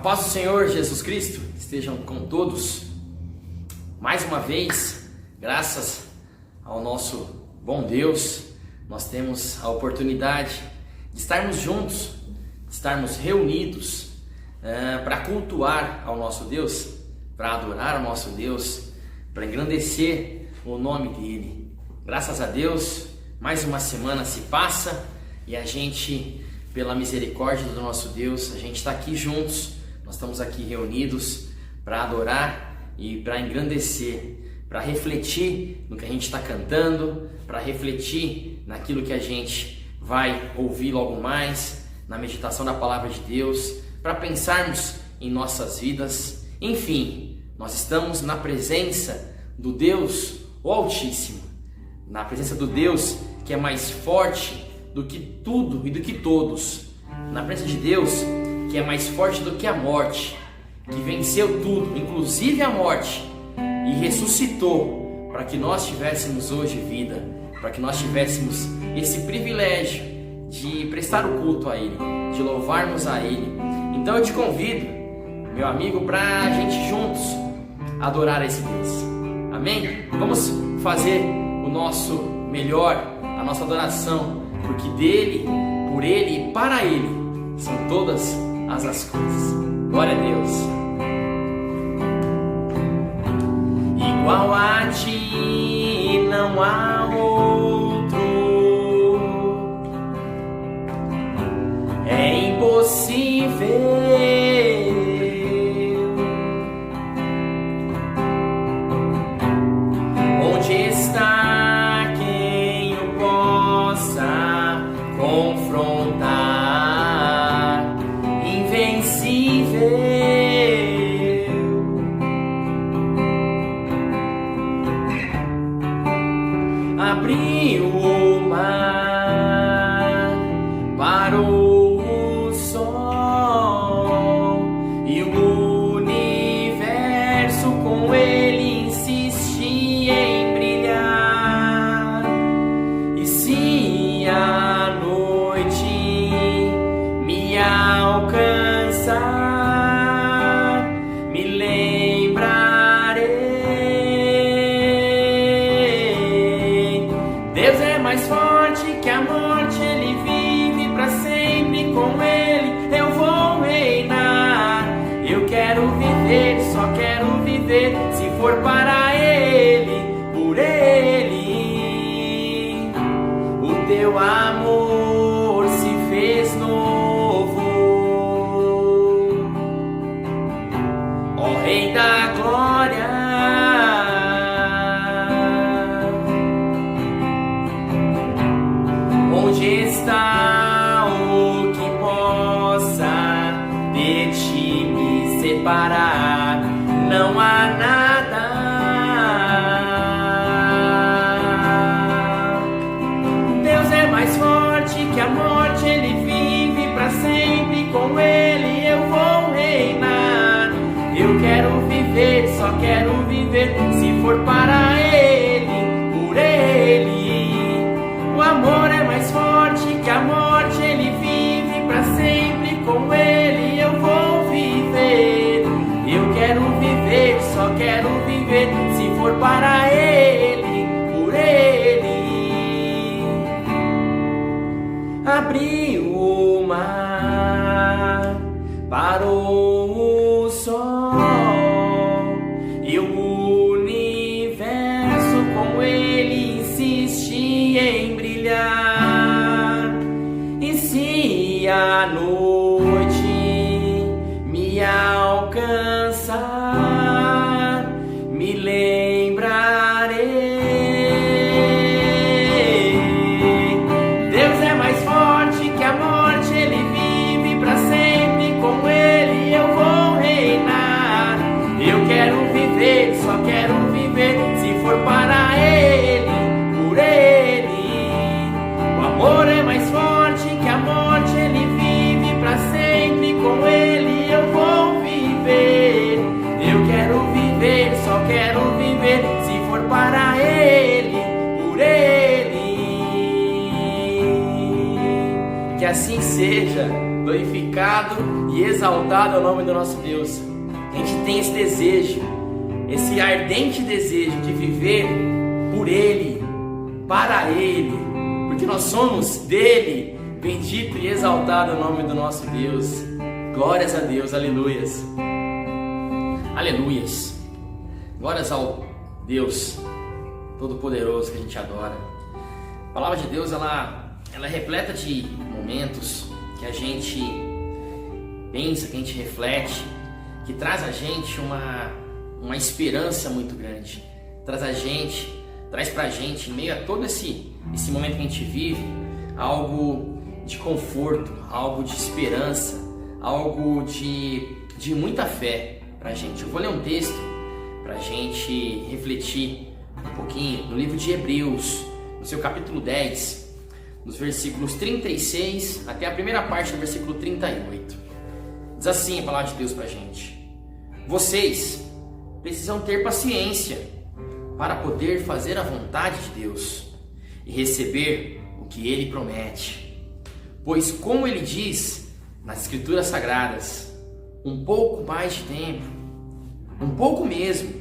paz do Senhor Jesus Cristo estejam com todos. Mais uma vez, graças ao nosso bom Deus, nós temos a oportunidade de estarmos juntos, de estarmos reunidos para cultuar ao nosso Deus, para adorar ao nosso Deus, para engrandecer o nome dele. Graças a Deus, mais uma semana se passa e a gente, pela misericórdia do nosso Deus, a gente está aqui juntos. Nós estamos aqui reunidos para adorar e para engrandecer, para refletir no que a gente está cantando, para refletir naquilo que a gente vai ouvir logo mais, na meditação da palavra de Deus, para pensarmos em nossas vidas. Enfim, nós estamos na presença do Deus, o Altíssimo, na presença do Deus que é mais forte do que tudo e do que todos, na presença de Deus que é mais forte do que a morte, que venceu tudo, inclusive a morte, e ressuscitou para que nós tivéssemos hoje vida, para que nós tivéssemos esse privilégio de prestar o culto a Ele, de louvarmos a Ele. Então eu te convido, meu amigo, para a gente juntos adorar a esse Deus. Amém? Vamos fazer o nosso melhor, a nossa adoração, porque dele, por Ele e para Ele são todas as coisas. Glória a Deus. Igual a ti não há outro, é impossível. Onde está quem o possa confrontar? Abriu o mar, parou o sol e o universo com ele insistia em brilhar. E se a noite me alcançar, me lembrarei. Deus é mais forte que a morte, Ele vive para sempre, com Ele eu vou reinar. Eu quero viver, só quero viver, se for para Ele, por Ele. O teu amor se fez novo, ó Rei da glória. Onde está o que possa de ti me separar? Não há nada. Deus é mais forte que a morte, Ele vive para sempre, com Ele eu vou reinar. Eu quero viver, só quero viver, se for para Ele, por Ele. O amor é mais forte que a morte, Ele vive para sempre, com Ele eu vou viver. Eu quero viver, só quero viver, se for para Ele, por Ele. Abriu o mar, parou o sol e o universo com Ele insistia em brilhar. E se a noite me alcançar, me lembrarei. Deus é mais forte que a morte, Ele vive para sempre, com Ele eu vou reinar. Eu quero viver, só quero viver, se for para Ele, por Ele. O amor é mais forte que a morte, Ele vive para sempre, com Ele eu vou viver. Eu quero viver, só quero viver, se for para Ele, por Ele. Que assim seja. glorificado e exaltado é o nome do nosso Deus. A gente tem esse desejo, esse ardente desejo de viver por Ele, para Ele, porque nós somos dele. Bendito e exaltado é o nome do nosso Deus. Glórias a Deus, aleluias. Aleluias. Glórias ao Deus Todo-Poderoso que a gente adora. A palavra de Deus, ela é repleta de momentos que a gente pensa, que a gente reflete, que traz a gente uma esperança muito grande. Traz pra gente, em meio a todo esse momento que a gente vive, algo de conforto, algo de esperança, algo de muita fé pra gente. Eu vou ler um texto pra gente refletir um pouquinho no livro de Hebreus, no seu capítulo 10, nos versículos 36 até a primeira parte do versículo 38. Diz assim a palavra de Deus pra gente: vocês precisam ter paciência para poder fazer a vontade de Deus e receber o que Ele promete. Pois, como Ele diz nas Escrituras Sagradas, um pouco mais de tempo, um pouco mesmo,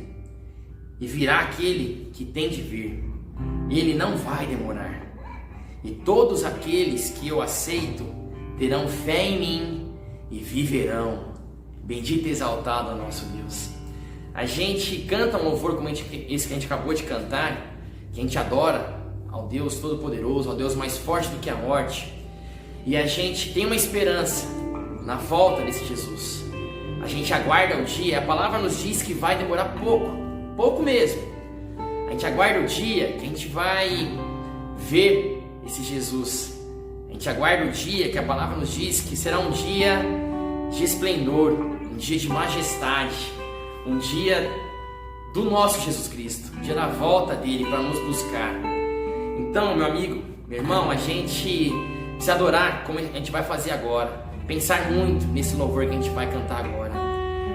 e virá aquele que tem de vir. Ele não vai demorar. E todos aqueles que eu aceito terão fé em mim e viverão. Bendito e exaltado é o nosso Deus. A gente canta um louvor como esse que a gente acabou de cantar, que a gente adora ao Deus Todo-Poderoso, ao Deus mais forte do que a morte. E a gente tem uma esperança na volta desse Jesus. A gente aguarda o dia, a palavra nos diz que vai demorar pouco mesmo. A gente aguarda o dia que a gente vai ver esse Jesus. A gente aguarda o dia que a palavra nos diz que será um dia de esplendor, um dia de majestade, um dia do nosso Jesus Cristo, um dia da volta dele para nos buscar. Então, meu amigo, meu irmão, a gente precisa adorar como a gente vai fazer agora, pensar muito nesse louvor que a gente vai cantar agora,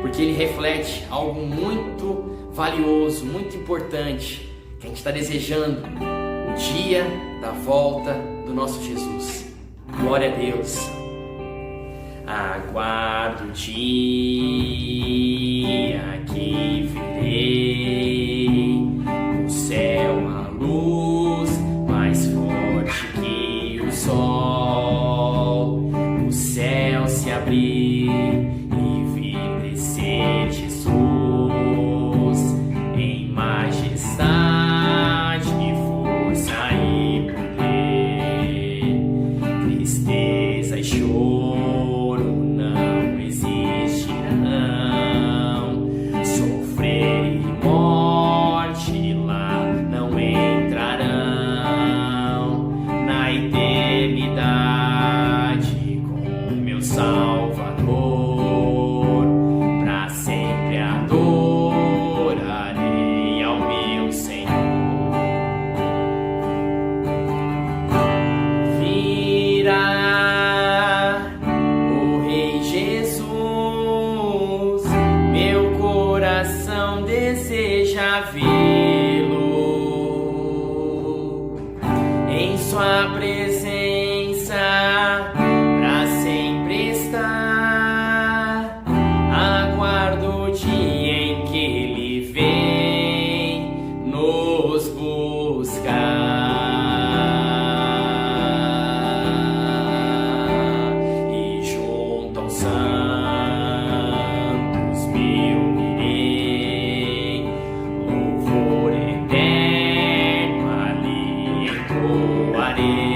porque ele reflete algo muito valioso, muito importante, que a gente está desejando, o dia da volta do nosso Jesus. Glória a Deus. Aguardo o dia que virei, o céu a luz mais forte que o sol, o céu se abrir e vir descer Jesus em majestade, força e poder. Tristeza e choro não existirão, sofrer e morte lá não entrarão. Na eternidade com meu Salvador, pra sempre adorarei ao meu Senhor. Virá o Rei Jesus, meu coração deseja vê-lo em sua presença, pra sempre estar. Aguardo o dia em que ele vem nos buscar, e junto aos santos me unirei, louvor eterno ali entoarei.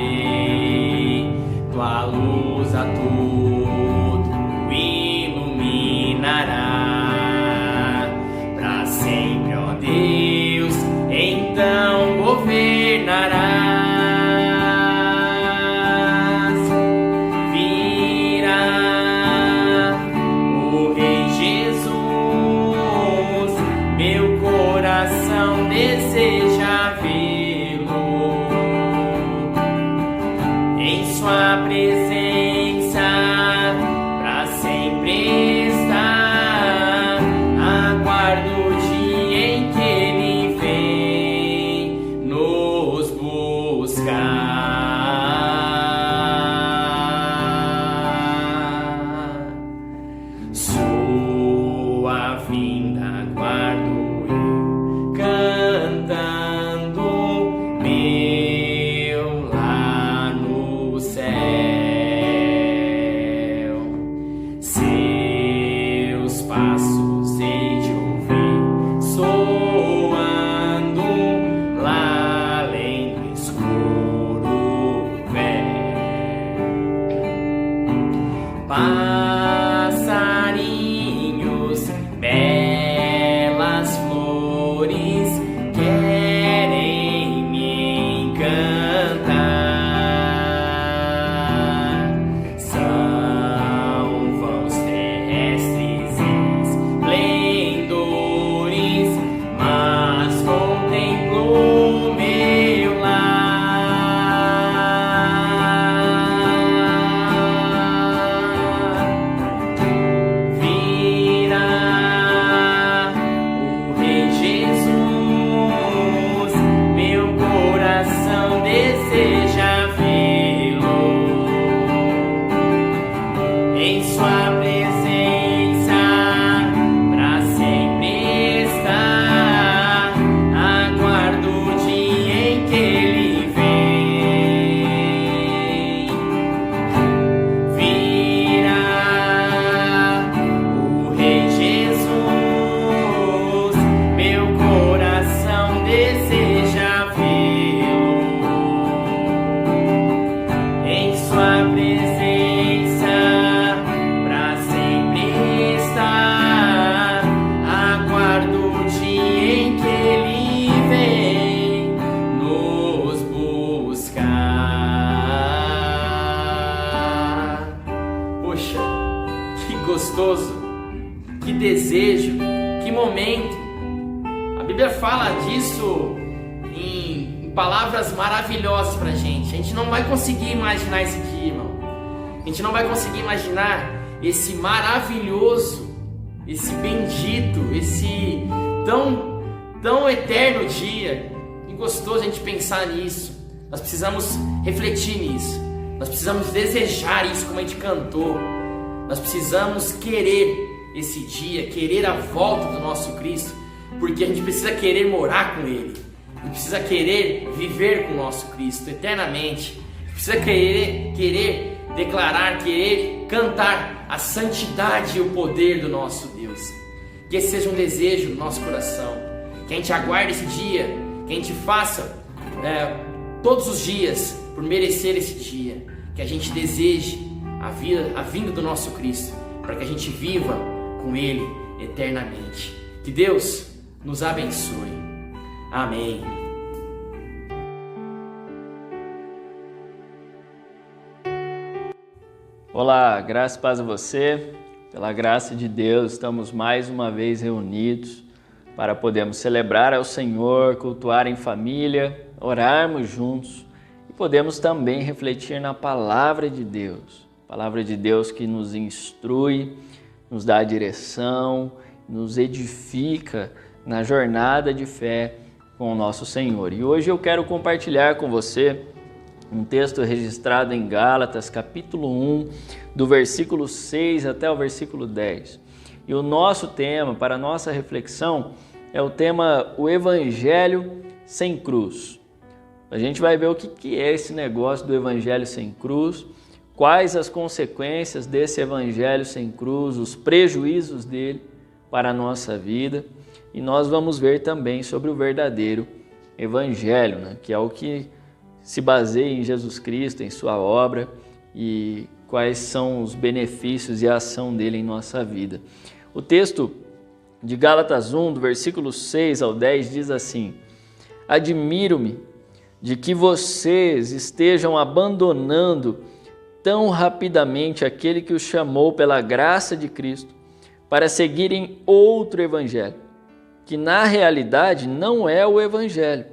Tua luz a tudo iluminará, pra sempre, ó Deus, então governarás. Virá o Rei Jesus, meu coração deseja vê-lo em sua presença, pra sempre estar. Aguardo o dia em que ele vem nos buscar. Passarinhos, belas flores, querem me encantar. São vãos terrestres esplendores, mas contemplo meu lar. Virá o Rei Jesus, meu coração deseja vê-lo. Em sua presença pra sempre estar, aguardo o dia em que ele vem. Virá o Rei Jesus, meu coração deseja vê-lo. Em sua presença pra sempre estar, aguardo o dia em que ele vem nos buscar. Poxa, que gostoso, que desejo, que momento. A Bíblia fala disso em palavras maravilhosas pra gente. A gente não vai conseguir imaginar esse dia, irmão. A gente não vai conseguir imaginar esse maravilhoso, esse bendito, esse tão eterno dia. Que gostoso a gente pensar nisso. Nós precisamos refletir nisso. Nós precisamos desejar isso como a gente cantou. Nós precisamos querer esse dia, querer a volta do nosso Cristo, porque a gente precisa querer morar com Ele. A gente precisa querer viver com o nosso Cristo eternamente. A gente precisa querer declarar, querer cantar a santidade e o poder do nosso Deus. Que esse seja um desejo do nosso coração. Que a gente aguarde esse dia, que a gente faça todos os dias por merecer esse dia. Que a gente deseje a vinda do nosso Cristo, para que a gente viva com Ele eternamente. Que Deus nos abençoe. Amém. Olá, graça e paz a você. Pela graça de Deus, estamos mais uma vez reunidos para podermos celebrar ao Senhor, cultuar em família, orarmos juntos e podemos também refletir na Palavra de Deus. Palavra de Deus que nos instrui, nos dá direção, nos edifica na jornada de fé com o nosso Senhor. E hoje eu quero compartilhar com você um texto registrado em Gálatas, capítulo 1, do versículo 6 até o versículo 10. E o nosso tema, para a nossa reflexão, é o tema O Evangelho Sem Cruz. A gente vai ver o que é esse negócio do Evangelho Sem Cruz, quais as consequências desse Evangelho Sem Cruz, os prejuízos dele para a nossa vida. E nós vamos ver também sobre o verdadeiro Evangelho, que é o que se baseia em Jesus Cristo, em sua obra e quais são os benefícios e a ação dele em nossa vida. O texto de Gálatas 1, do versículo 6 ao 10, diz assim: Admiro-me de que vocês estejam abandonando tão rapidamente aquele que os chamou pela graça de Cristo para seguirem outro evangelho, que na realidade não é o evangelho.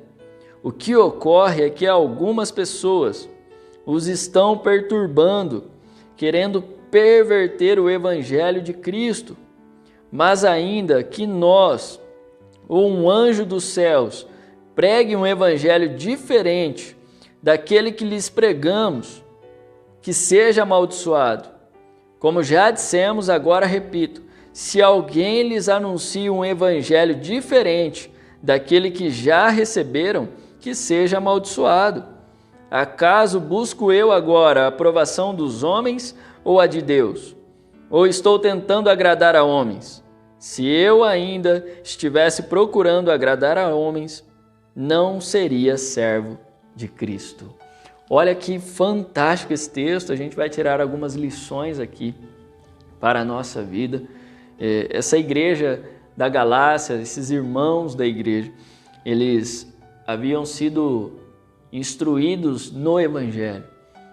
O que ocorre é que algumas pessoas os estão perturbando, querendo perverter o evangelho de Cristo. Mas ainda que nós, ou um anjo dos céus, pregue um evangelho diferente daquele que lhes pregamos, que seja amaldiçoado. Como já dissemos, agora repito, se alguém lhes anuncia um evangelho diferente daquele que já receberam, que seja amaldiçoado. Acaso busco eu agora a aprovação dos homens ou a de Deus? Ou estou tentando agradar a homens? Se eu ainda estivesse procurando agradar a homens, não seria servo de Cristo. Olha que fantástico esse texto, a gente vai tirar algumas lições aqui para a nossa vida. Essa igreja da Galácia, esses irmãos da igreja, eles haviam sido instruídos no Evangelho.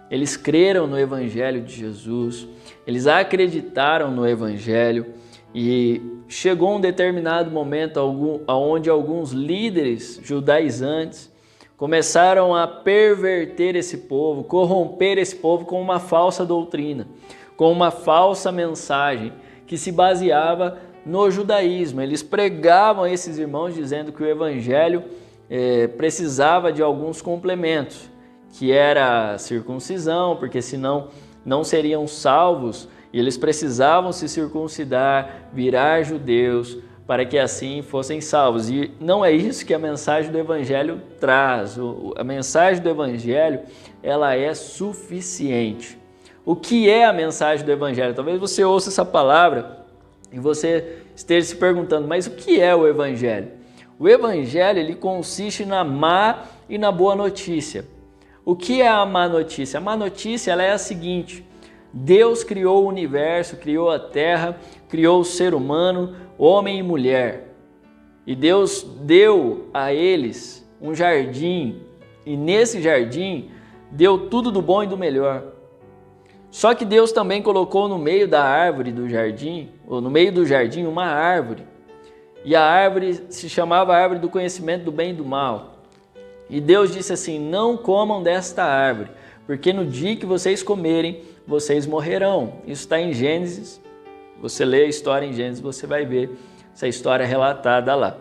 Eles creram no Evangelho de Jesus, eles acreditaram no Evangelho e chegou um determinado momento onde alguns líderes judaizantes começaram a perverter esse povo, corromper esse povo com uma falsa doutrina, com uma falsa mensagem que se baseava no judaísmo. Eles pregavam a esses irmãos dizendo que o Evangelho precisava de alguns complementos, que era a circuncisão, porque senão não seriam salvos, e eles precisavam se circuncidar, virar judeus, para que assim fossem salvos. E não é isso que a mensagem do Evangelho traz. A mensagem do Evangelho, ela é suficiente. O que é a mensagem do Evangelho? Talvez você ouça essa palavra e você esteja se perguntando, mas o que é o Evangelho? O Evangelho, ele consiste na má e na boa notícia. O que é a má notícia? A má notícia, ela é a seguinte: Deus criou o universo, criou a terra, criou o ser humano, homem e mulher. E Deus deu a eles um jardim, e nesse jardim deu tudo do bom e do melhor. Só que Deus também colocou no meio da árvore do jardim, ou no meio do jardim, uma árvore. E a árvore se chamava árvore do conhecimento do bem e do mal. E Deus disse assim: não comam desta árvore, porque no dia que vocês comerem, vocês morrerão. Isso está em Gênesis. Você lê a história em Gênesis, você vai ver essa história relatada lá.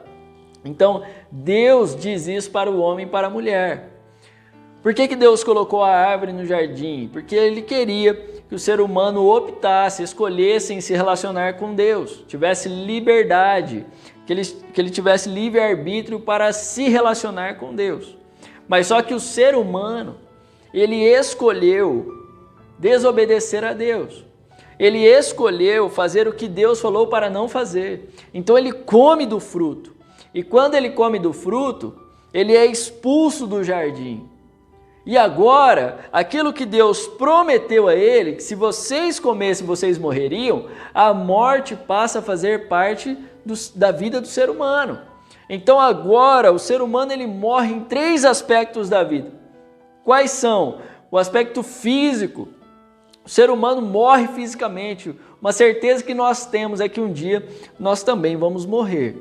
Então, Deus diz isso para o homem e para a mulher. Por que Deus colocou a árvore no jardim? Porque Ele queria que o ser humano optasse, escolhesse em se relacionar com Deus, tivesse liberdade, que ele tivesse livre-arbítrio para se relacionar com Deus. Mas só que o ser humano, ele escolheu desobedecer a Deus. Ele escolheu fazer o que Deus falou para não fazer. Então ele come do fruto. E quando ele come do fruto, ele é expulso do jardim. E agora, aquilo que Deus prometeu a ele, que se vocês comessem, vocês morreriam, a morte passa a fazer parte da vida do ser humano. Então agora, o ser humano ele morre em 3 aspectos da vida. Quais são? O aspecto físico. O ser humano morre fisicamente. Uma certeza que nós temos é que um dia nós também vamos morrer.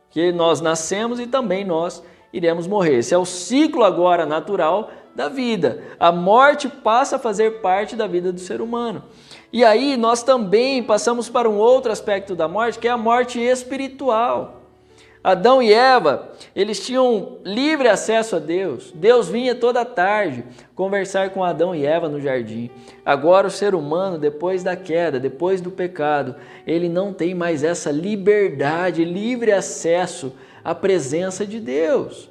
Que nós nascemos e também nós iremos morrer. Esse é o ciclo agora natural da vida. A morte passa a fazer parte da vida do ser humano. E aí nós também passamos para um outro aspecto da morte, que é a morte espiritual. Adão e Eva, eles tinham livre acesso a Deus. Deus vinha toda tarde conversar com Adão e Eva no jardim. Agora o ser humano, depois da queda, depois do pecado, ele não tem mais essa liberdade, livre acesso à presença de Deus.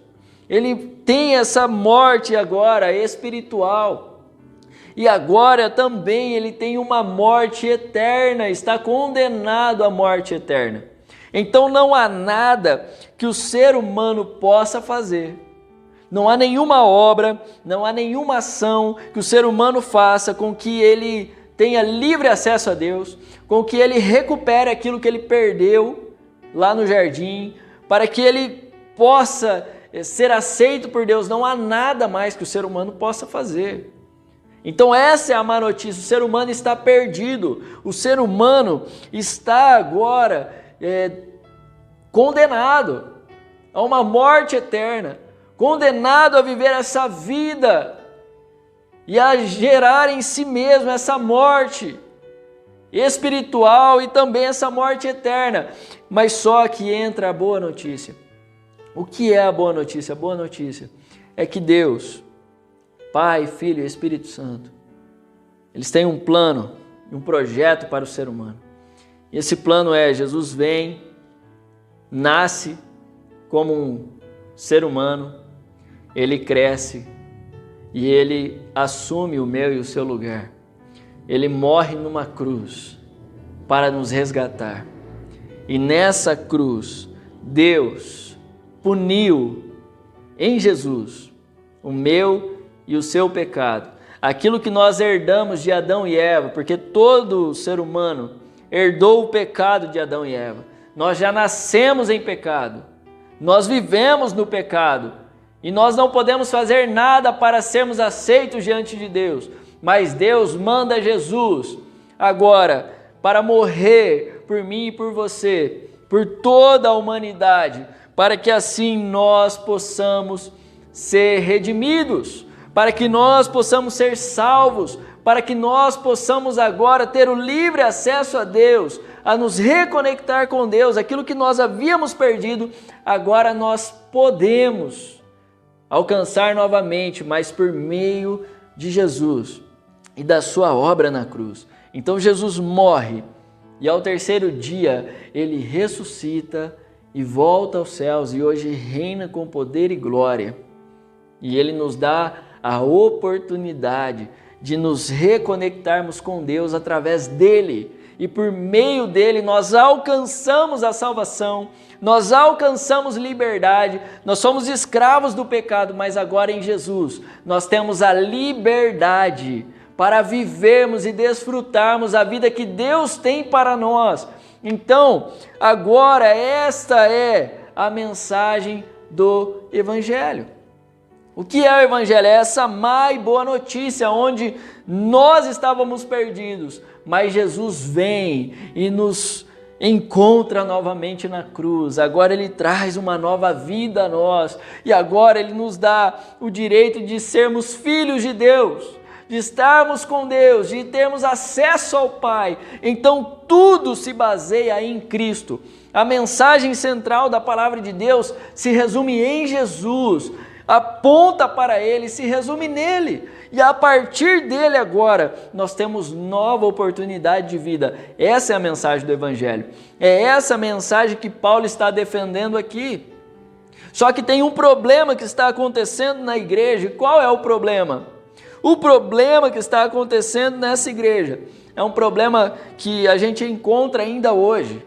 Ele tem essa morte agora espiritual. E agora também ele tem uma morte eterna, está condenado à morte eterna. Então não há nada que o ser humano possa fazer. Não há nenhuma obra, não há nenhuma ação que o ser humano faça com que ele tenha livre acesso a Deus, com que ele recupere aquilo que ele perdeu lá no jardim, para que ele possa ser aceito por Deus. Não há nada mais que o ser humano possa fazer. Então essa é a má notícia: o ser humano está perdido, o ser humano está agora condenado a uma morte eterna, condenado a viver essa vida e a gerar em si mesmo essa morte espiritual e também essa morte eterna. Mas só que entra a boa notícia. O que é a boa notícia? A boa notícia é que Deus, Pai, Filho e Espírito Santo, eles têm um plano e um projeto para o ser humano. E esse plano é: Jesus vem, nasce como um ser humano, ele cresce e ele assume o meu e o seu lugar. Ele morre numa cruz para nos resgatar. E nessa cruz, Deus puniu em Jesus o meu e o seu pecado. Aquilo que nós herdamos de Adão e Eva, porque todo ser humano herdou o pecado de Adão e Eva. Nós já nascemos em pecado, nós vivemos no pecado e nós não podemos fazer nada para sermos aceitos diante de Deus. Mas Deus manda Jesus agora para morrer por mim e por você, por toda a humanidade, para que assim nós possamos ser redimidos, para que nós possamos ser salvos, para que nós possamos agora ter o livre acesso a Deus, a nos reconectar com Deus. Aquilo que nós havíamos perdido, agora nós podemos alcançar novamente, mas por meio de Jesus e da sua obra na cruz. Então Jesus morre e ao terceiro dia ele ressuscita e volta aos céus e hoje reina com poder e glória. E ele nos dá a oportunidade de nos reconectarmos com Deus através dele. E por meio dele nós alcançamos a salvação, nós alcançamos liberdade, nós somos escravos do pecado, mas agora em Jesus nós temos a liberdade para vivermos e desfrutarmos a vida que Deus tem para nós. Então, agora esta é a mensagem do Evangelho. O que é o Evangelho? É essa má e boa notícia, onde nós estávamos perdidos, mas Jesus vem e nos encontra novamente na cruz. Agora Ele traz uma nova vida a nós, e agora Ele nos dá o direito de sermos filhos de Deus, de estarmos com Deus, de termos acesso ao Pai. Então tudo se baseia em Cristo. A mensagem central da palavra de Deus se resume em Jesus, aponta para Ele, se resume nele, e a partir dele agora nós temos nova oportunidade de vida. Essa é a mensagem do Evangelho, é essa mensagem que Paulo está defendendo aqui. Só que tem um problema que está acontecendo na igreja. E qual é o problema? O problema que está acontecendo nessa igreja é um problema que a gente encontra ainda hoje.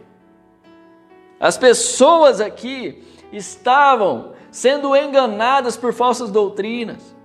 As pessoas aqui estavam sendo enganadas por falsas doutrinas.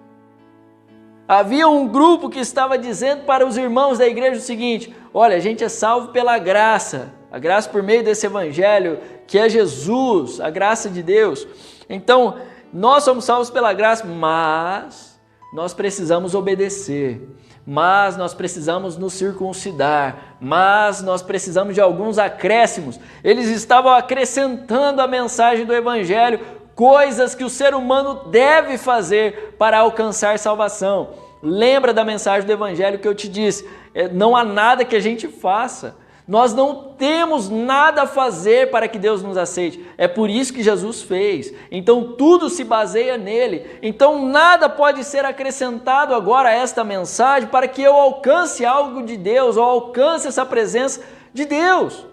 Havia um grupo que estava dizendo para os irmãos da igreja o seguinte: olha, a gente é salvo pela graça, a graça por meio desse evangelho que é Jesus, a graça de Deus. Então, nós somos salvos pela graça, mas nós precisamos obedecer, mas nós precisamos nos circuncidar, mas nós precisamos de alguns acréscimos. Eles estavam acrescentando a mensagem do evangelho, coisas que o ser humano deve fazer para alcançar salvação. Lembra da mensagem do Evangelho que eu te disse? Não há nada que a gente faça. Nós não temos nada a fazer para que Deus nos aceite. É por isso que Jesus fez. Então tudo se baseia nele. Então nada pode ser acrescentado agora a esta mensagem para que eu alcance algo de Deus ou alcance essa presença de Deus.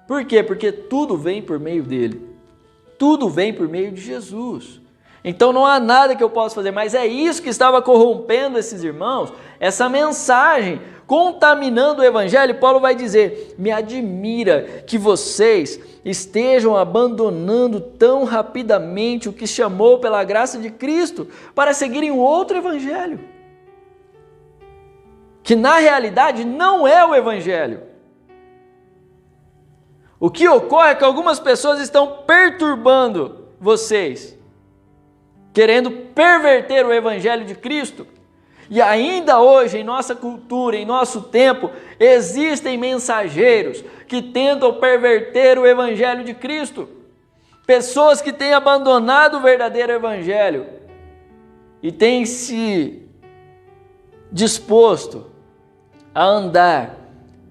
Por quê? Porque tudo vem por meio dele. Tudo vem por meio de Jesus. Então não há nada que eu possa fazer, mas é isso que estava corrompendo esses irmãos, essa mensagem, contaminando o evangelho. Paulo vai dizer: me admira que vocês estejam abandonando tão rapidamente o que chamou pela graça de Cristo para seguirem um outro evangelho, que na realidade não é o evangelho. O que ocorre é que algumas pessoas estão perturbando vocês, querendo perverter o evangelho de Cristo. E ainda hoje, em nossa cultura, em nosso tempo, existem mensageiros que tentam perverter o evangelho de Cristo. Pessoas que têm abandonado o verdadeiro evangelho e têm se disposto a andar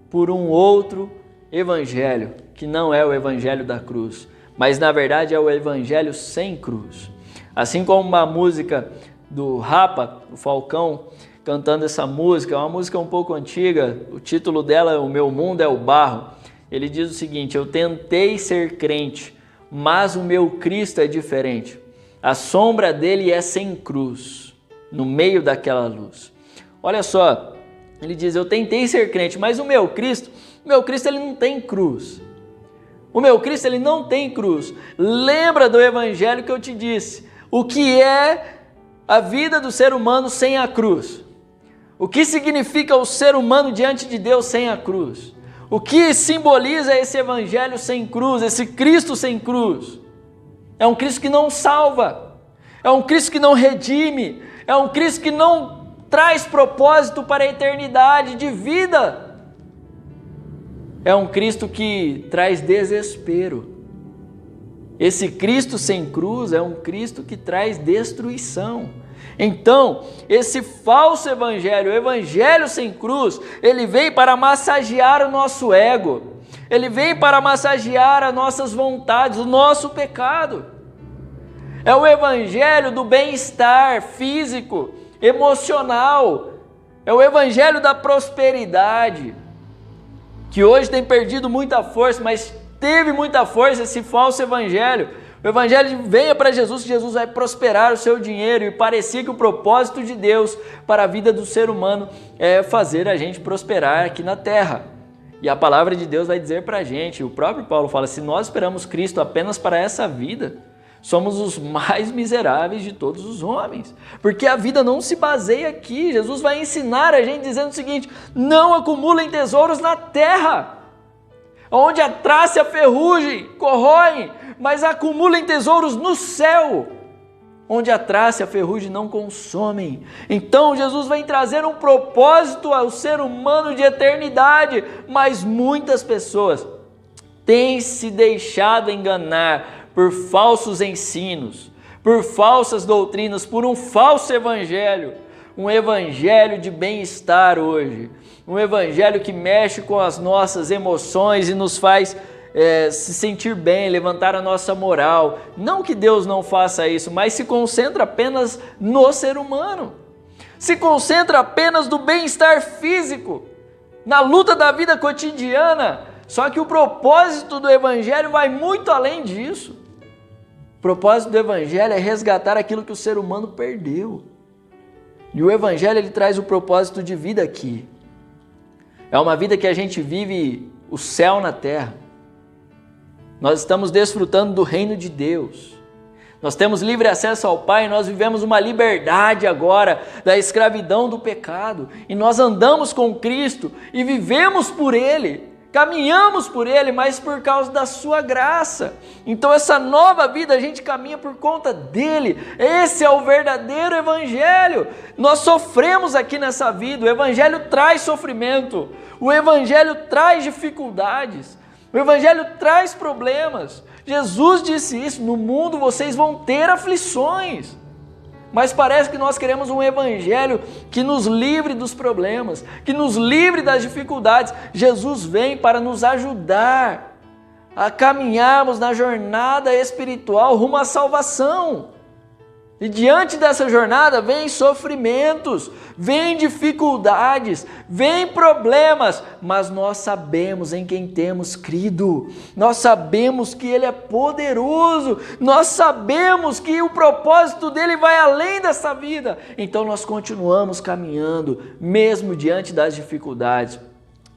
por um outro evangelho, que não é o evangelho da cruz, mas na verdade é o evangelho sem cruz. Assim como uma música do Rapa, o Falcão, cantando essa música, é uma música um pouco antiga, o título dela é O Meu Mundo é o Barro. Ele diz o seguinte: eu tentei ser crente, mas o meu Cristo é diferente. A sombra dele é sem cruz, no meio daquela luz. Olha só, ele diz: eu tentei ser crente, mas o meu Cristo ele não tem cruz. O meu Cristo ele não tem cruz. Lembra do evangelho que eu te disse. O que é a vida do ser humano sem a cruz? O que significa o ser humano diante de Deus sem a cruz? O que simboliza esse evangelho sem cruz, esse Cristo sem cruz? É um Cristo que não salva, é um Cristo que não redime, é um Cristo que não traz propósito para a eternidade de vida. É um Cristo que traz desespero. Esse Cristo sem cruz é um Cristo que traz destruição. Então, esse falso evangelho, o evangelho sem cruz, ele vem para massagear o nosso ego, ele vem para massagear as nossas vontades, o nosso pecado. É o evangelho do bem-estar físico, emocional, é o evangelho da prosperidade, que hoje tem perdido muita força, mas teve muita força esse falso evangelho. O evangelho venha para Jesus, que Jesus vai prosperar o seu dinheiro, e parecia que o propósito de Deus para a vida do ser humano é fazer a gente prosperar aqui na terra. E a palavra de Deus vai dizer para a gente, o próprio Paulo fala, se nós esperamos Cristo apenas para essa vida, somos os mais miseráveis de todos os homens, porque a vida não se baseia aqui. Jesus vai ensinar a gente dizendo o seguinte: não acumulem tesouros na terra, onde a traça e a ferrugem corroem, mas acumulem tesouros no céu, onde a traça e a ferrugem não consomem. Então Jesus vem trazer um propósito ao ser humano de eternidade, mas muitas pessoas têm se deixado enganar por falsos ensinos, por falsas doutrinas, por um falso evangelho, um evangelho de bem-estar hoje, um evangelho que mexe com as nossas emoções e nos faz se sentir bem, levantar a nossa moral. Não que Deus não faça isso, mas se concentra apenas no ser humano, se concentra apenas no bem-estar físico, na luta da vida cotidiana. Só que o propósito do evangelho vai muito além disso. O propósito do evangelho é resgatar aquilo que o ser humano perdeu. E o evangelho, ele traz o propósito de vida aqui. É uma vida que a gente vive o céu na terra. Nós estamos desfrutando do reino de Deus. Nós temos livre acesso ao Pai, nós vivemos uma liberdade agora da escravidão do pecado. E nós andamos com Cristo e vivemos por Ele. Caminhamos por Ele, mas por causa da sua graça. Então essa nova vida a gente caminha por conta dEle. Esse é o verdadeiro evangelho. Nós sofremos aqui nessa vida, o evangelho traz sofrimento, o evangelho traz dificuldades, o evangelho traz problemas. Jesus disse isso: no mundo vocês vão ter aflições. Mas parece que nós queremos um evangelho que nos livre dos problemas, que nos livre das dificuldades. Jesus vem para nos ajudar a caminharmos na jornada espiritual rumo à salvação. E diante dessa jornada vem sofrimentos, vem dificuldades, vem problemas, mas nós sabemos em quem temos crido, nós sabemos que Ele é poderoso, nós sabemos que o propósito dEle vai além dessa vida. Então nós continuamos caminhando, mesmo diante das dificuldades.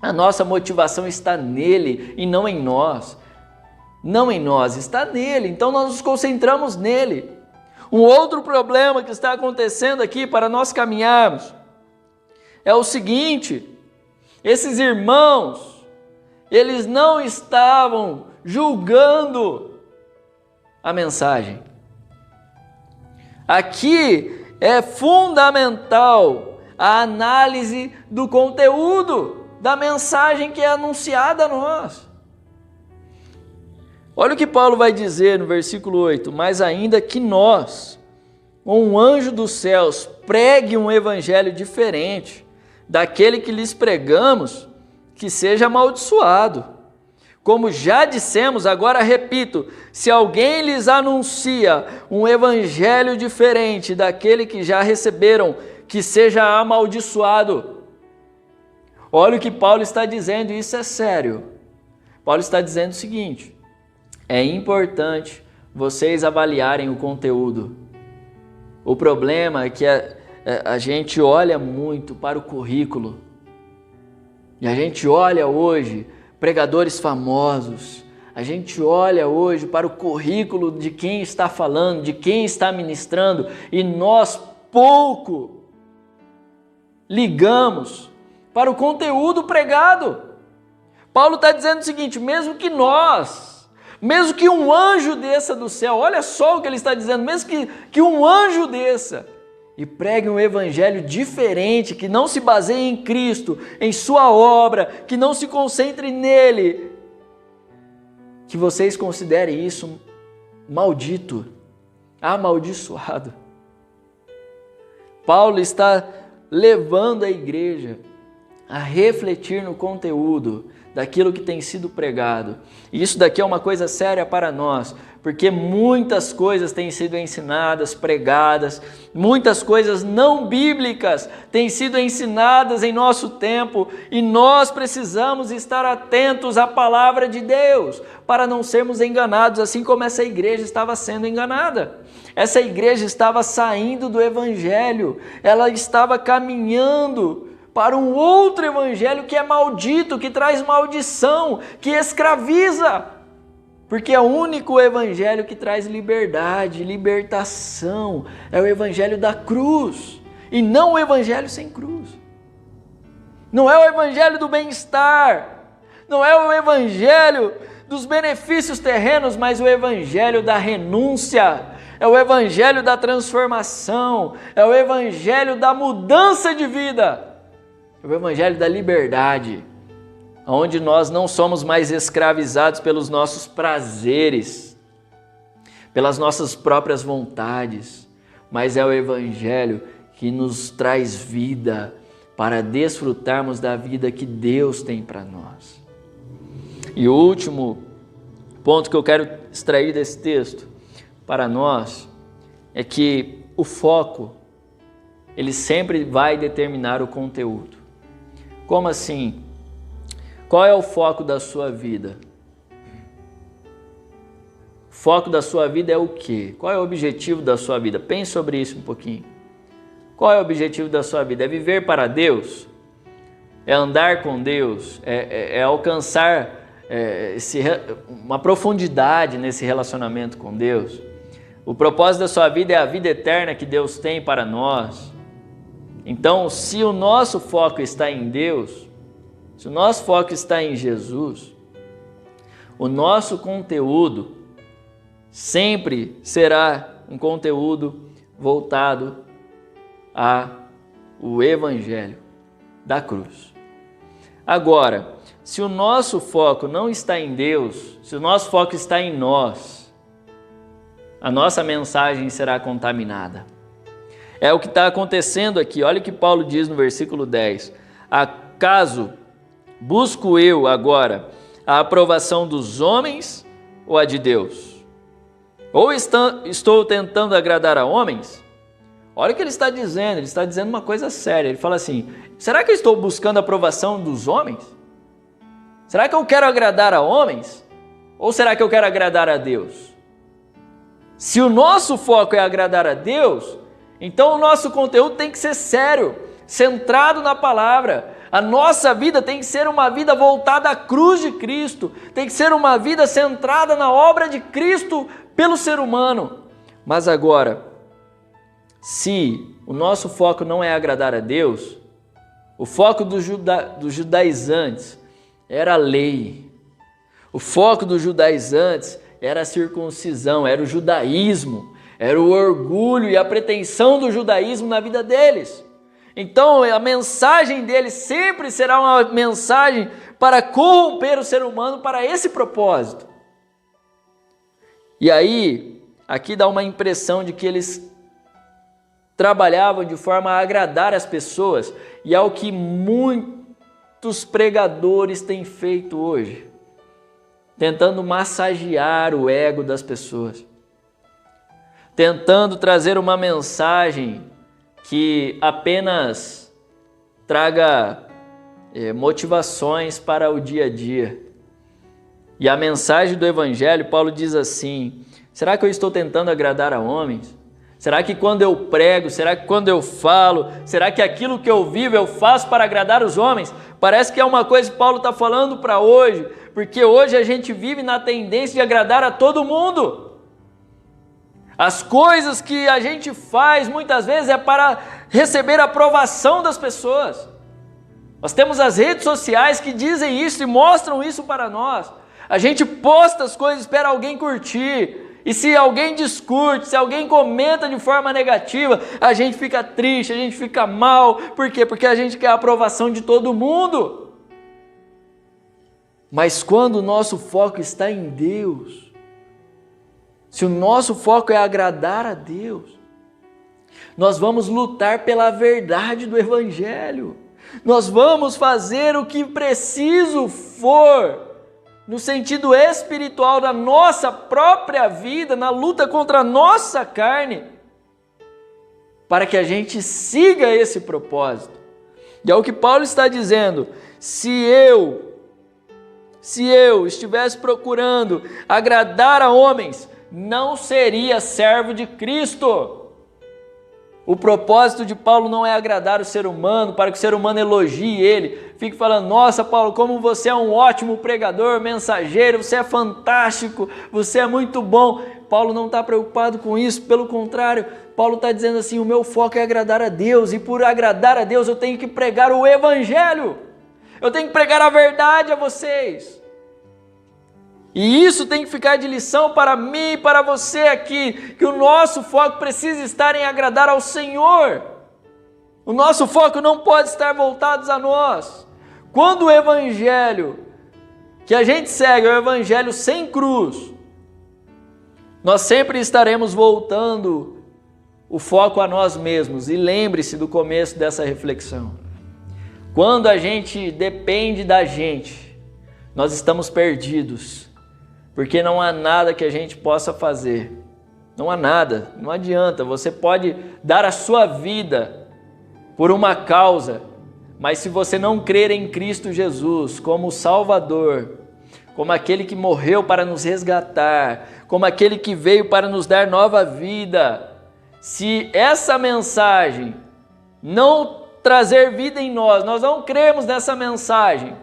A nossa motivação está nele e não em nós. Não em nós, está nele. Então nós nos concentramos nele. Um outro problema que está acontecendo aqui para nós caminharmos é o seguinte: esses irmãos, eles não estavam julgando a mensagem. Aqui é fundamental a análise do conteúdo da mensagem que é anunciada a nós. Olha o que Paulo vai dizer no versículo 8: mas ainda que nós, ou um anjo dos céus, pregue um evangelho diferente daquele que lhes pregamos, que seja amaldiçoado. Como já dissemos, agora repito, se alguém lhes anuncia um evangelho diferente daquele que já receberam, que seja amaldiçoado. Olha o que Paulo está dizendo, e isso é sério. Paulo está dizendo o seguinte: é importante vocês avaliarem o conteúdo. O problema é que a gente olha muito para o currículo. E a gente olha hoje pregadores famosos. A gente olha hoje para o currículo de quem está falando, de quem está ministrando. E nós pouco ligamos para o conteúdo pregado. Paulo está dizendo o seguinte: mesmo que um anjo desça do céu, olha só o que ele está dizendo, mesmo que um anjo desça e pregue um evangelho diferente, que não se baseie em Cristo, em sua obra, que não se concentre nele, que vocês considerem isso maldito, amaldiçoado. Paulo está levando a igreja a refletir no conteúdo daquilo que tem sido pregado. E isso daqui é uma coisa séria para nós, porque muitas coisas têm sido ensinadas, pregadas, muitas coisas não bíblicas têm sido ensinadas em nosso tempo, e nós precisamos estar atentos à palavra de Deus, para não sermos enganados, assim como essa igreja estava sendo enganada. Essa igreja estava saindo do evangelho, ela estava caminhando para um outro evangelho que é maldito, que traz maldição, que escraviza, porque é o único evangelho que traz liberdade, libertação, é o evangelho da cruz, e não o evangelho sem cruz. Não é o evangelho do bem-estar, não é o evangelho dos benefícios terrenos, mas o evangelho da renúncia, é o evangelho da transformação, é o evangelho da mudança de vida, é o evangelho da liberdade, onde nós não somos mais escravizados pelos nossos prazeres, pelas nossas próprias vontades, mas é o evangelho que nos traz vida para desfrutarmos da vida que Deus tem para nós. E o último ponto que eu quero extrair desse texto para nós é que o foco, ele sempre vai determinar o conteúdo. Como assim? Qual é o foco da sua vida? O foco da sua vida é o quê? Qual é o objetivo da sua vida? Pense sobre isso um pouquinho. Qual é o objetivo da sua vida? É viver para Deus? É andar com Deus? É alcançar uma profundidade nesse relacionamento com Deus? O propósito da sua vida é a vida eterna que Deus tem para nós. Então, se o nosso foco está em Deus, se o nosso foco está em Jesus, o nosso conteúdo sempre será um conteúdo voltado ao Evangelho da cruz. Agora, se o nosso foco não está em Deus, se o nosso foco está em nós, a nossa mensagem será contaminada. É o que está acontecendo aqui. Olha o que Paulo diz no versículo 10. Acaso busco eu agora a aprovação dos homens ou a de Deus? Ou estou tentando agradar a homens? Olha o que ele está dizendo uma coisa séria. Ele fala assim: será que eu estou buscando a aprovação dos homens? Será que eu quero agradar a homens? Ou será que eu quero agradar a Deus? Se o nosso foco é agradar a Deus, então o nosso conteúdo tem que ser sério, centrado na palavra. A nossa vida tem que ser uma vida voltada à cruz de Cristo, tem que ser uma vida centrada na obra de Cristo pelo ser humano. Mas agora, se o nosso foco não é agradar a Deus, o foco dos judaizantes era a lei, o foco dos judaizantes era a circuncisão, era o judaísmo, era o orgulho e a pretensão do judaísmo na vida deles. Então a mensagem deles sempre será uma mensagem para corromper o ser humano para esse propósito. E aí, aqui dá uma impressão de que eles trabalhavam de forma a agradar as pessoas, e é o que muitos pregadores têm feito hoje, tentando massagear o ego das pessoas, tentando trazer uma mensagem que apenas traga motivações para o dia a dia. E a mensagem do Evangelho, Paulo diz assim: será que eu estou tentando agradar a homens? Será que quando eu prego, será que quando eu falo, será que aquilo que eu vivo eu faço para agradar os homens? Parece que é uma coisa que Paulo está falando para hoje, porque hoje a gente vive na tendência de agradar a todo mundo. As coisas que a gente faz muitas vezes é para receber a aprovação das pessoas. Nós temos as redes sociais que dizem isso e mostram isso para nós. A gente posta as coisas, espera alguém curtir. E se alguém discute, se alguém comenta de forma negativa, a gente fica triste, a gente fica mal. Por quê? Porque a gente quer a aprovação de todo mundo. Mas quando o nosso foco está em Deus, se o nosso foco é agradar a Deus, nós vamos lutar pela verdade do Evangelho. Nós vamos fazer o que preciso for, no sentido espiritual da nossa própria vida, na luta contra a nossa carne, para que a gente siga esse propósito. E é o que Paulo está dizendo: se eu estivesse procurando agradar a homens, não seria servo de Cristo. O propósito de Paulo não é agradar o ser humano, para que o ser humano elogie ele, fique falando: nossa, Paulo, como você é um ótimo pregador, mensageiro, você é fantástico, você é muito bom. Paulo não está preocupado com isso, pelo contrário, Paulo está dizendo assim: o meu foco é agradar a Deus, e por agradar a Deus eu tenho que pregar o Evangelho, eu tenho que pregar a verdade a vocês. E isso tem que ficar de lição para mim e para você aqui, que o nosso foco precisa estar em agradar ao Senhor. O nosso foco não pode estar voltado a nós. Quando o Evangelho que a gente segue é o Evangelho sem cruz, nós sempre estaremos voltando o foco a nós mesmos. E lembre-se do começo dessa reflexão. Quando a gente depende da gente, nós estamos perdidos. Porque não há nada que a gente possa fazer. Não há nada, não adianta. Você pode dar a sua vida por uma causa, mas se você não crer em Cristo Jesus como Salvador, como aquele que morreu para nos resgatar, como aquele que veio para nos dar nova vida, se essa mensagem não trazer vida em nós, nós não cremos nessa mensagem,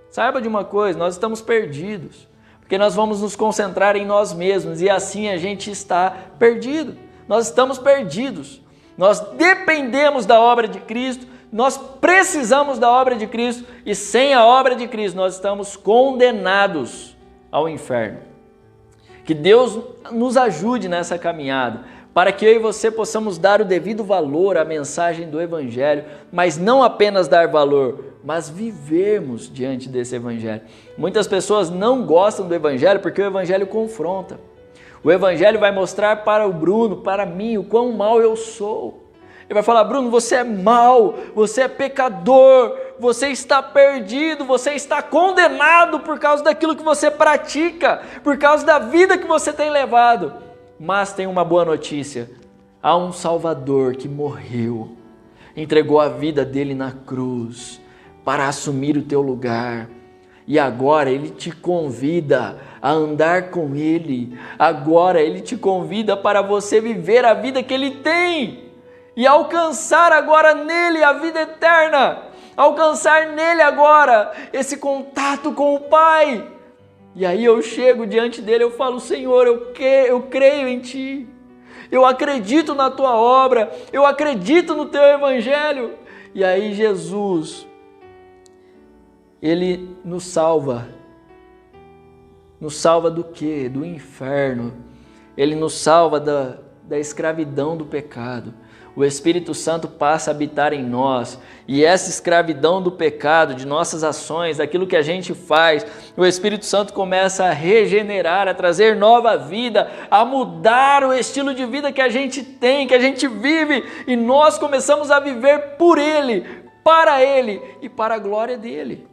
saiba de uma coisa: nós estamos perdidos. Porque nós vamos nos concentrar em nós mesmos e assim a gente está perdido. Nós estamos perdidos. Nós dependemos da obra de Cristo, nós precisamos da obra de Cristo e sem a obra de Cristo nós estamos condenados ao inferno. Que Deus nos ajude nessa caminhada, para que eu e você possamos dar o devido valor à mensagem do Evangelho, mas não apenas dar valor, mas vivermos diante desse Evangelho. Muitas pessoas não gostam do Evangelho porque o Evangelho confronta. O Evangelho vai mostrar para o Bruno, para mim, o quão mal eu sou. Ele vai falar: Bruno, você é mau, você é pecador, você está perdido, você está condenado por causa daquilo que você pratica, por causa da vida que você tem levado. Mas tem uma boa notícia: há um Salvador que morreu, entregou a vida dele na cruz para assumir o teu lugar. E agora Ele te convida a andar com Ele. Agora Ele te convida para você viver a vida que Ele tem e alcançar agora nele a vida eterna. Alcançar nele agora esse contato com o Pai. E aí eu chego diante dele, eu falo: Senhor, eu creio em Ti. Eu acredito na Tua obra. Eu acredito no Teu Evangelho. E aí Jesus, Ele nos salva. Nos salva do quê? Do inferno. Ele nos salva da escravidão do pecado. O Espírito Santo passa a habitar em nós. E essa escravidão do pecado, de nossas ações, daquilo que a gente faz, o Espírito Santo começa a regenerar, a trazer nova vida, a mudar o estilo de vida que a gente tem, que a gente vive. E nós começamos a viver por Ele, para Ele e para a glória dEle.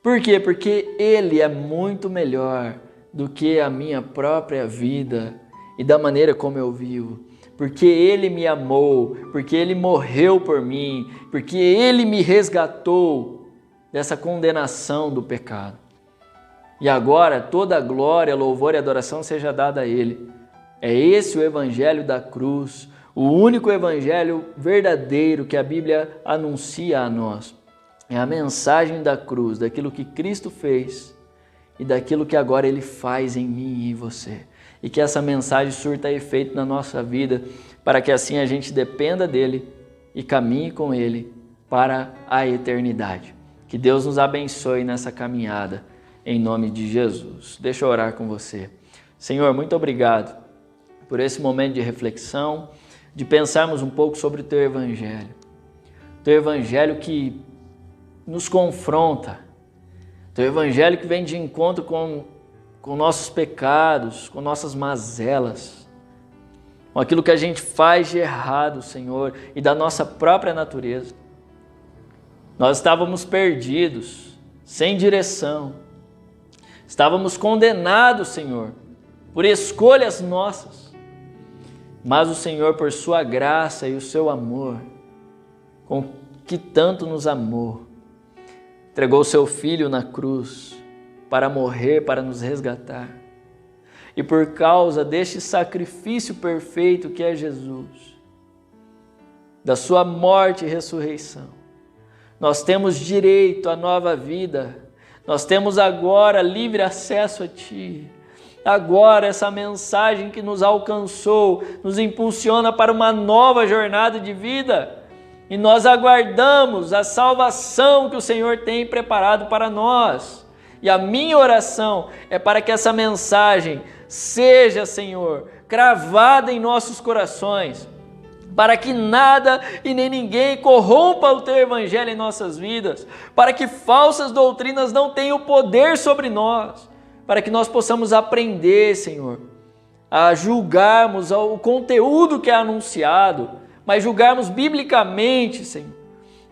Por quê? Porque Ele é muito melhor do que a minha própria vida e da maneira como eu vivo. Porque Ele me amou, porque Ele morreu por mim, porque Ele me resgatou dessa condenação do pecado. E agora toda a glória, louvor e adoração seja dada a Ele. É esse o Evangelho da cruz, o único Evangelho verdadeiro que a Bíblia anuncia a nós. É a mensagem da cruz, daquilo que Cristo fez e daquilo que agora Ele faz em mim e em você. e que essa mensagem surta efeito na nossa vida, para que assim a gente dependa dele e caminhe com ele para a eternidade. Que Deus nos abençoe nessa caminhada, em nome de Jesus. Deixa eu orar com você. Senhor, muito obrigado por esse momento de reflexão, de pensarmos um pouco sobre o Teu Evangelho. Teu Evangelho que nos confronta, Teu Evangelho que vem de encontro com nossos pecados, com nossas mazelas, com aquilo que a gente faz de errado, Senhor, e da nossa própria natureza. Nós estávamos perdidos, sem direção, estávamos condenados, Senhor, por escolhas nossas, mas o Senhor, por sua graça e o seu amor, com que tanto nos amou, entregou o seu Filho na cruz para morrer, para nos resgatar. E por causa deste sacrifício perfeito que é Jesus, da sua morte e ressurreição, nós temos direito à nova vida, nós temos agora livre acesso a Ti. Agora essa mensagem que nos alcançou nos impulsiona para uma nova jornada de vida e nós aguardamos a salvação que o Senhor tem preparado para nós. E a minha oração é para que essa mensagem seja, Senhor, cravada em nossos corações, para que nada e nem ninguém corrompa o Teu Evangelho em nossas vidas, para que falsas doutrinas não tenham poder sobre nós, para que nós possamos aprender, Senhor, a julgarmos o conteúdo que é anunciado, mas julgarmos biblicamente, Senhor,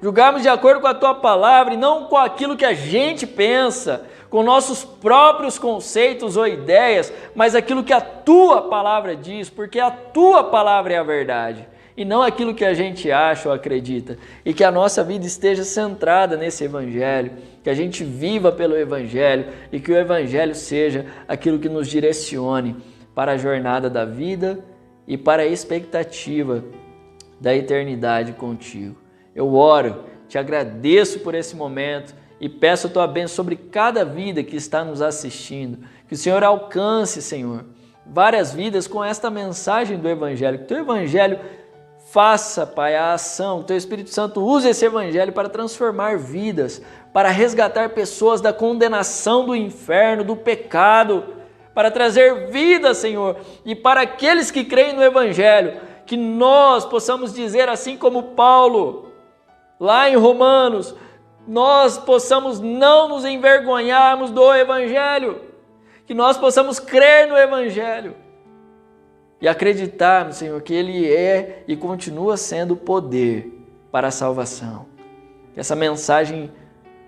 julgarmos de acordo com a Tua palavra e não com aquilo que a gente pensa, com nossos próprios conceitos ou ideias, mas aquilo que a Tua palavra diz, porque a Tua palavra é a verdade e não aquilo que a gente acha ou acredita, e que a nossa vida esteja centrada nesse Evangelho, que a gente viva pelo Evangelho e que o Evangelho seja aquilo que nos direcione para a jornada da vida e para a expectativa da eternidade contigo. Eu oro, te agradeço por esse momento e peço a Tua bênção sobre cada vida que está nos assistindo, que o Senhor alcance, Senhor, várias vidas com esta mensagem do Evangelho, que o Teu Evangelho faça, Pai, a ação, que o Teu Espírito Santo use esse Evangelho para transformar vidas, para resgatar pessoas da condenação do inferno, do pecado, para trazer vida, Senhor, e para aqueles que creem no Evangelho, que nós possamos dizer assim como Paulo, lá em Romanos, nós possamos não nos envergonharmos do Evangelho, que nós possamos crer no Evangelho e acreditarmos, Senhor, que Ele é e continua sendo poder para a salvação. Que essa mensagem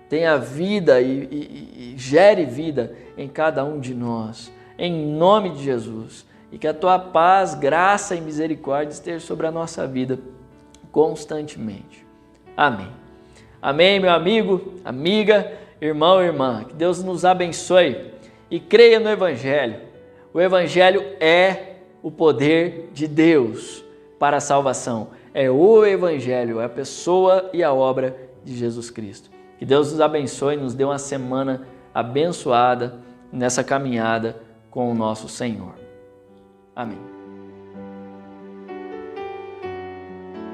tenha vida e gere vida em cada um de nós, em nome de Jesus. E que a Tua paz, graça e misericórdia esteja sobre a nossa vida constantemente. Amém. Amém, meu amigo, amiga, irmão e irmã. Que Deus nos abençoe e creia no Evangelho. O Evangelho é o poder de Deus para a salvação. É o Evangelho, é a pessoa e a obra de Jesus Cristo. Que Deus nos abençoe e nos dê uma semana abençoada nessa caminhada com o nosso Senhor. Amém.